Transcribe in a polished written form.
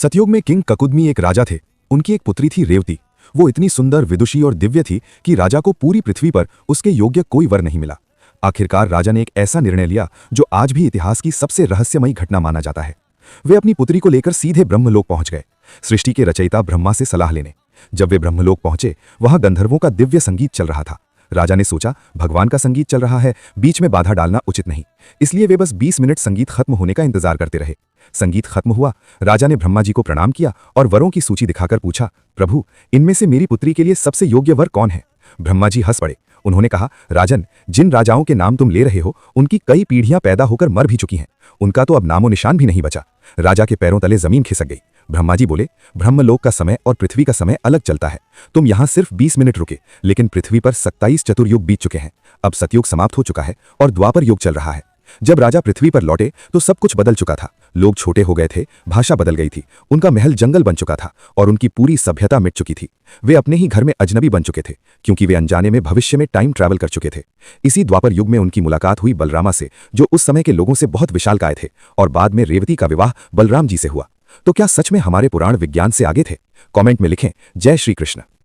सतयुग में किंग ककुदमी एक राजा थे। उनकी एक पुत्री थी रेवती। वो इतनी सुंदर, विदुषी और दिव्य थी कि राजा को पूरी पृथ्वी पर उसके योग्य कोई वर नहीं मिला। आखिरकार राजा ने एक ऐसा निर्णय लिया जो आज भी इतिहास की सबसे रहस्यमयी घटना माना जाता है। वे अपनी पुत्री को लेकर सीधे ब्रह्मलोक पहुंच गए, सृष्टि के रचयिता ब्रह्मा से सलाह लेने। जब वे ब्रह्मलोक पहुंचे, वहां गंधर्वों का दिव्य संगीत चल रहा था। राजा ने सोचा, भगवान का संगीत चल रहा है, बीच में बाधा डालना उचित नहीं। इसलिए वे बस 20 मिनट संगीत खत्म होने का इंतजार करते रहे। संगीत खत्म हुआ। राजा ने ब्रह्मा जी को प्रणाम किया और वरों की सूची दिखाकर पूछा, प्रभु, इनमें से मेरी पुत्री के लिए सबसे योग्य वर कौन है? ब्रह्मा जी हंस पड़े। उन्होंने कहा, राजन, जिन राजाओं के नाम तुम ले रहे हो, उनकी कई पीढ़ियां पैदा होकर मर भी चुकी हैं। उनका तो अब नामो निशान भी नहीं बचा। राजा के पैरों तले जमीन खिसक गई। ब्रह्मा जी बोले, ब्रह्मलोक का समय और पृथ्वी का समय अलग चलता है। तुम यहां सिर्फ 20 मिनट रुके, लेकिन पृथ्वी पर 27 चतुर्युग बीत चुके हैं। अब सतयुग समाप्त हो चुका है और द्वापर युग चल रहा है। जब राजा पृथ्वी पर लौटे तो सब कुछ बदल चुका था। लोग छोटे हो गए थे, भाषा बदल गई थी, उनका महल जंगल बन चुका था और उनकी पूरी सभ्यता मिट चुकी थी। वे अपने ही घर में अजनबी बन चुके थे, क्योंकि वे अनजाने में भविष्य में टाइम ट्रैवल कर चुके थे। इसी द्वापर युग में उनकी मुलाकात हुई बलरामा से, जो उस समय के लोगों से बहुत विशालकाय थे, और बाद में रेवती का विवाह बलराम जी से हुआ। तो क्या सच में हमारे पुराण विज्ञान से आगे थे? कमेंट में लिखें। जय श्री कृष्ण।